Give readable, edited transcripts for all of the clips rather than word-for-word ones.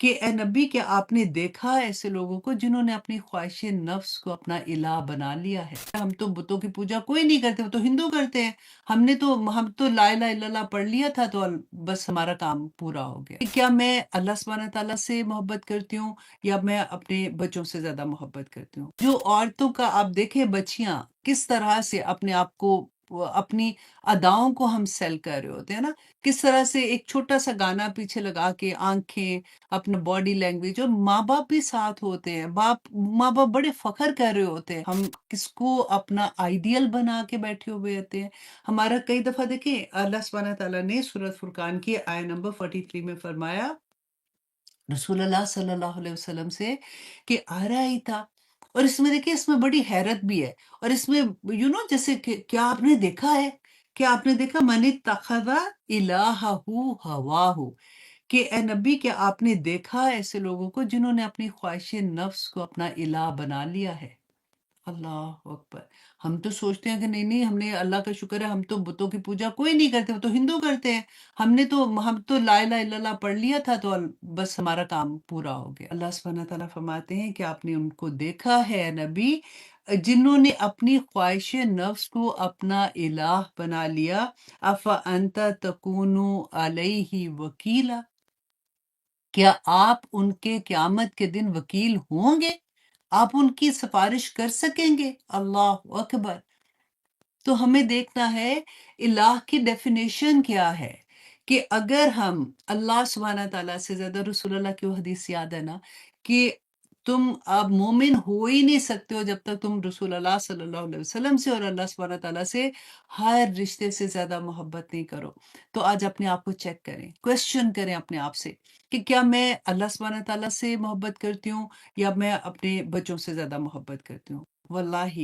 کہ اے نبی کیا آپ نے دیکھا ایسے لوگوں کو جنہوں نے اپنی خواہش نفس کو اپنا الہ بنا لیا ہے؟ ہم تو بتوں کی پوجا کوئی نہیں کرتے، وہ تو ہندو کرتے ہیں۔ ہم تو لا الہ الا اللہ پڑھ لیا تھا تو بس ہمارا کام پورا ہو گیا۔ کیا میں اللہ سبحانہ تعالیٰ سے محبت کرتی ہوں یا میں اپنے بچوں سے زیادہ محبت کرتی ہوں؟ جو عورتوں کا آپ دیکھیں، بچیاں کس طرح سے اپنے آپ کو اپنی اداؤں کو ہم سیل کر رہے ہوتے ہیں نا، کس طرح سے ایک چھوٹا سا گانا پیچھے لگا کے آنکھیں، اپنا باڈی لینگویج، اور ماں باپ بھی ساتھ ہوتے ہیں، ماں باپ بڑے فخر کر رہے ہوتے ہیں، ہم کس کو اپنا آئیڈیل بنا کے بیٹھے ہوئے ہوتے ہیں۔ ہمارا کئی دفعہ دیکھیں اللہ سبحانہ تعالیٰ نے سورۃ فرقان کی آیت نمبر 43 میں فرمایا رسول اللہ صلی اللہ علیہ وسلم سے کہ آ رہا ہی تھا، اور اس میں دیکھیں اس میں بڑی حیرت بھی ہے، اور اس میں جیسے کہ کیا آپ نے دیکھا ہے، کیا آپ نے دیکھا من اتخذ الہہ ہواہ، کہ اے نبی کیا آپ نے دیکھا ایسے لوگوں کو جنہوں نے اپنی خواہش نفس کو اپنا الہ بنا لیا ہے؟ اللہ اکبر۔ ہم تو سوچتے ہیں کہ نہیں نہیں، ہم نے اللہ کا شکر ہے ہم تو بتوں کی پوجا کوئی نہیں کرتے، وہ تو ہندو کرتے ہیں۔ ہم تو لا الہ الا اللہ پڑھ لیا تھا تو بس ہمارا کام پورا ہو گیا۔ اللہ سبحانہ تعالیٰ فرماتے ہیں کہ آپ نے ان کو دیکھا ہے نبی جنہوں نے اپنی خواہش نفس کو اپنا الہ بنا لیا، افانت تکون علیہ وکیلا، کیا آپ ان کے قیامت کے دن وکیل ہوں گے؟ آپ ان کی سفارش کر سکیں گے؟ اللہ اکبر۔ تو ہمیں دیکھنا ہے الہ کی ڈیفینیشن کیا ہے، کہ اگر ہم اللہ سبحانہ تعالیٰ سے زیادہ، رسول اللہ کی وہ حدیث یاد ہے نا کہ تم اب مومن ہو ہی نہیں سکتے ہو جب تک تم رسول اللہ صلی اللہ علیہ وسلم سے اور اللہ سبحانہ تعالیٰ سے ہر رشتے سے زیادہ محبت نہیں کرو۔ تو آج اپنے آپ کو چیک کریں، کویسچن کریں اپنے آپ سے کہ کیا میں اللہ سبحانہ تعالیٰ سے محبت کرتی ہوں یا میں اپنے بچوں سے زیادہ محبت کرتی ہوں؟ واللہ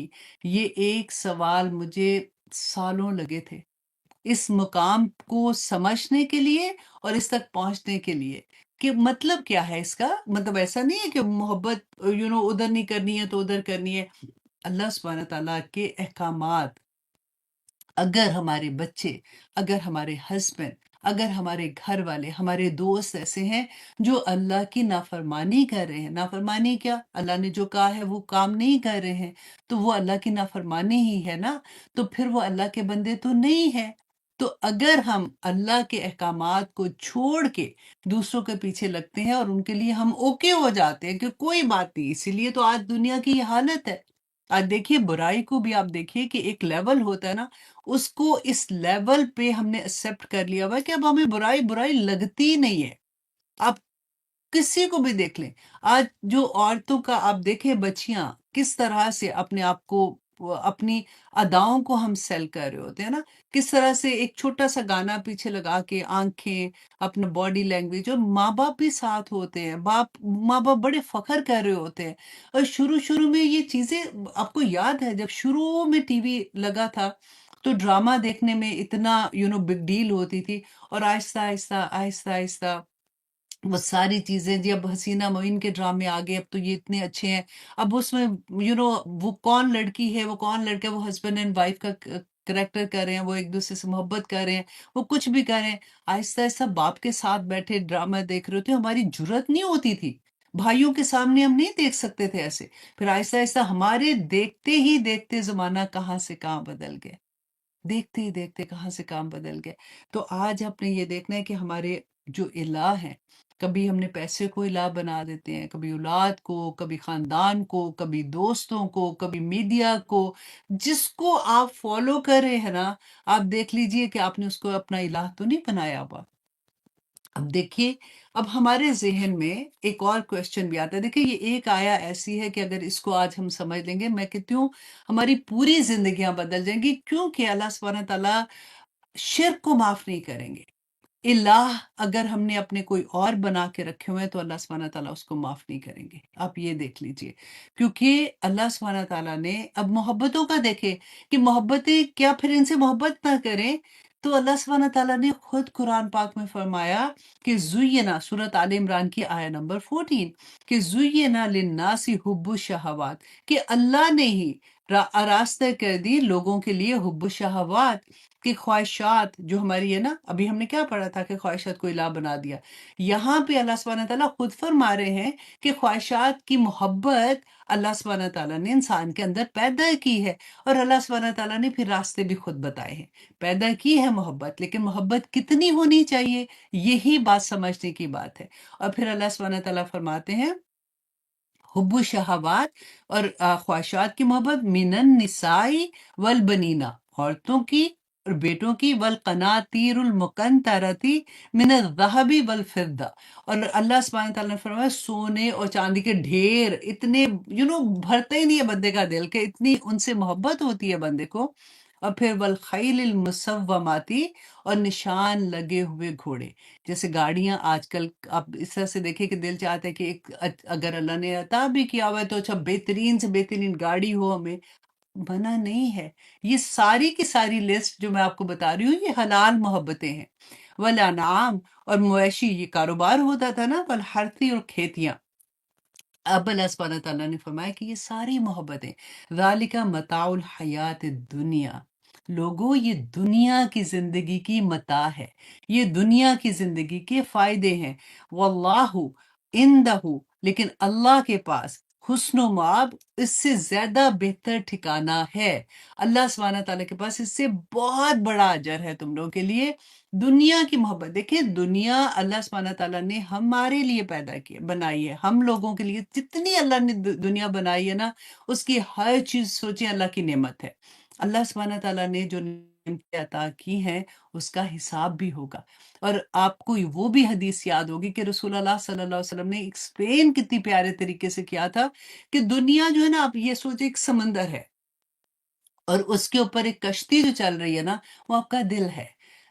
یہ ایک سوال مجھے سالوں لگے تھے اس مقام کو سمجھنے کے لیے اور اس تک پہنچنے کے لیے، کہ مطلب کیا ہے اس کا؟ مطلب ایسا نہیں ہے کہ محبت ادھر نہیں کرنی ہے تو ادھر کرنی ہے۔ اللہ سبحانہ تعالیٰ کے احکامات، اگر ہمارے بچے، اگر ہمارے ہسبینڈ، اگر ہمارے گھر والے، ہمارے دوست ایسے ہیں جو اللہ کی نافرمانی کر رہے ہیں، نافرمانی کیا، اللہ نے جو کہا ہے وہ کام نہیں کر رہے ہیں، تو وہ اللہ کی نافرمانی ہی ہے نا، تو پھر وہ اللہ کے بندے تو نہیں ہے۔ تو اگر ہم اللہ کے احکامات کو چھوڑ کے دوسروں کے پیچھے لگتے ہیں اور ان کے لیے ہم اوکے ہو جاتے ہیں کہ کوئی بات نہیں، اسی لیے تو آج دنیا کی یہ حالت ہے۔ آج دیکھیے برائی کو بھی آپ دیکھیے کہ ایک لیول ہوتا ہے نا، اس کو اس لیول پہ ہم نے ایکسیپٹ کر لیا ہوا ہے کہ اب ہمیں برائی لگتی نہیں ہے۔ آپ کسی کو بھی دیکھ لیں، آج جو عورتوں کا آپ دیکھیں، بچیاں کس طرح سے اپنے آپ کو اپنی اداؤں کو ہم سیل کر رہے ہوتے ہیں نا، کس طرح سے ایک چھوٹا سا گانا پیچھے لگا کے آنکھیں، اپنا باڈی لینگویج، اور ماں باپ بھی ساتھ ہوتے ہیں، ماں باپ بڑے فخر کر رہے ہوتے ہیں۔ اور شروع میں یہ چیزیں آپ کو یاد ہے جب شروع میں ٹی وی لگا تھا تو ڈرامہ دیکھنے میں اتنا بگ ڈیل ہوتی تھی، اور آہستہ آہستہ آہستہ آہستہ وہ ساری چیزیں، جی اب حسینہ معین کے ڈرامے آگے، اب تو یہ اتنے اچھے ہیں، اب اس میں وہ کون لڑکی ہے، وہ کون لڑکا ہے، وہ ہسبینڈ اینڈ وائف کا کریکٹر کر رہے ہیں، وہ ایک دوسرے سے محبت کر رہے ہیں، وہ کچھ بھی کر رہے ہیں۔ آہستہ آہستہ باپ کے ساتھ بیٹھے ڈرامہ دیکھ رہے ہوتے، ہماری جرت نہیں ہوتی تھی، بھائیوں کے سامنے ہم نہیں دیکھ سکتے تھے ایسے، پھر آہستہ آہستہ ہمارے دیکھتے ہی دیکھتے زمانہ کہاں سے کہاں بدل گیا، دیکھتے ہی دیکھتے کہاں سے کام بدل گئے۔ تو آج ہم نے یہ دیکھنا ہے کہ ہمارے جو الہ ہیں، کبھی ہم نے پیسے کو الہ بنا دیتے ہیں، کبھی اولاد کو، کبھی خاندان کو، کبھی دوستوں کو، کبھی میڈیا کو، جس کو آپ فالو کر رہے ہیں نا، آپ دیکھ لیجئے کہ آپ نے اس کو اپنا الہ تو نہیں بنایا ہوا۔ اب دیکھیے، اب ہمارے ذہن میں ایک اور کویسچن بھی آتا ہے، دیکھیے یہ ایک آیا ایسی ہے کہ اگر اس کو آج ہم سمجھ لیں گے، میں کہتی ہوں ہماری پوری زندگیاں بدل جائیں گی، کیونکہ اللہ سبحانہ تعالیٰ شرک کو معاف نہیں کریں گے۔ الہ اگر ہم نے اپنے کوئی اور بنا کے رکھے ہوئے ہیں تو اللہ سبحانہ تعالیٰ اس کو معاف نہیں کریں گے۔ آپ یہ دیکھ لیجئے، کیونکہ اللہ سبحانہ تعالیٰ نے اب محبتوں کا دیکھے کہ محبتیں کیا، پھر ان سے محبت نہ کریں، تو اللہ سبحانہ تعالیٰ نے خود قرآن پاک میں فرمایا کہ زینا، سورۃ آل عمران کی آیت نمبر 14، کہ زینا للناس حب الشہوات، کہ اللہ نے ہی آراستہ کر دی لوگوں کے لیے حب الشہوات کی خواہشات جو ہماری ہے نا، ابھی ہم نے کیا پڑھا تھا کہ خواہشات کو الہ بنا دیا۔ یہاں پہ اللہ سبحانہ تعالیٰ خود فرما رہے ہیں کہ خواہشات کی محبت اللہ سبحانہ تعالیٰ نے انسان کے اندر پیدا کی ہے، اور اللہ سبحانہ تعالیٰ نے پھر راستے بھی خود بتائے ہیں۔ پیدا کی ہے محبت، لیکن محبت کتنی ہونی چاہیے، یہی بات سمجھنے کی بات ہے۔ اور پھر اللہ سبحانہ تعالیٰ فرماتے ہیں حب الشہوات اور خواہشات کی محبت من النساء والبنینا، عورتوں کی اور بیٹوں کی، والقناطیر المقنطرتی من الذهب والفضہ، اور اللہ سبحانہ تعالیٰ نے فرمایا سونے اور چاندی کے ڈھیر اتنے بھرتا ہی نہیں ہے بندے کا دل کہ اتنی ان سے محبت ہوتی ہے بندے کو۔ اور پھر والخیل المسوماتی، اور نشان لگے ہوئے گھوڑے، جیسے گاڑیاں آج کل آپ اس طرح سے دیکھیں کہ دل چاہتا ہے کہ ایک اگر اللہ نے عطا بھی کیا ہوا ہے تو اچھا بہترین سے بہترین گاڑی ہو ہمیں، بنا نہیں ہے۔ یہ ساری کی ساری لسٹ جو میں آپ کو بتا رہی ہوں یہ حلال محبتیں ہیں۔ والانعام، اور مویشی، یہ کاروبار ہوتا تھا نا، والحرثی، اور کھیتیاں۔ اب اللہ سبحانہ تعالیٰ نے فرمایا کہ یہ ساری محبتیں ذالک متاع الحیات الدنیا، لوگوں یہ دنیا کی زندگی کی متاع ہے، یہ دنیا کی زندگی کے فائدے ہیں۔ واللہ عندہ، لیکن اللہ کے پاس حسن و مآب، اس سے زیادہ بہتر ٹھکانہ ہے۔ اللہ سبحانہ تعالیٰ کے پاس اس سے بہت بڑا اجر ہے تم لوگوں کے لیے۔ دنیا کی محبت دیکھیں، دنیا اللہ سبحانہ تعالیٰ نے ہمارے لیے پیدا کی بنائی ہے، ہم لوگوں کے لیے جتنی اللہ نے دنیا بنائی ہے نا، اس کی ہر چیز سوچیں اللہ کی نعمت ہے۔ اللہ سبحانہ تعالیٰ نے جو نعمتیں عطا کی ہیں اس کا حساب بھی ہوگا۔ اور آپ کو وہ بھی حدیث یاد ہوگی کہ رسول اللہ صلی اللہ علیہ وسلم نے ایکسپلین کتنی پیارے طریقے سے کیا تھا کہ دنیا جو ہے نا، آپ یہ سوچیں ایک سمندر ہے، اور اس کے اوپر ایک کشتی جو چل رہی ہے نا، وہ آپ کا دل ہے۔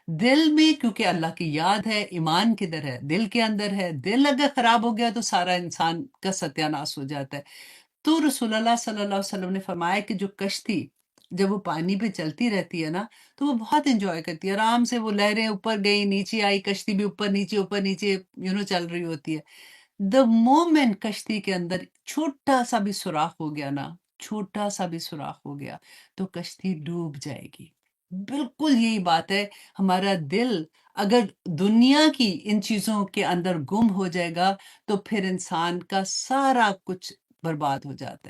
دل میں کیونکہ اللہ کی یاد ہے، ایمان کدھر ہے؟ دل کے اندر ہے۔ دل اگر خراب ہو گیا تو سارا انسان کا ستیہ ناش ہو جاتا ہے۔ تو رسول اللہ صلی اللہ علیہ وسلم نے فرمایا کہ جو کشتی جب وہ پانی پہ چلتی رہتی ہے نا، تو وہ بہت انجوائے کرتی ہے، آرام سے وہ لہریں اوپر گئی نیچے آئی، کشتی بھی اوپر نیچے چل رہی ہوتی ہے۔ دا مومنٹ کشتی کے اندر چھوٹا سا بھی سوراخ ہو گیا نا، چھوٹا سا بھی سوراخ ہو گیا تو کشتی ڈوب جائے گی۔ بالکل یہی بات ہے، ہمارا دل اگر دنیا کی ان چیزوں کے اندر گم ہو جائے گا تو پھر انسان کا سارا کچھ برباد ہو جاتا ہے۔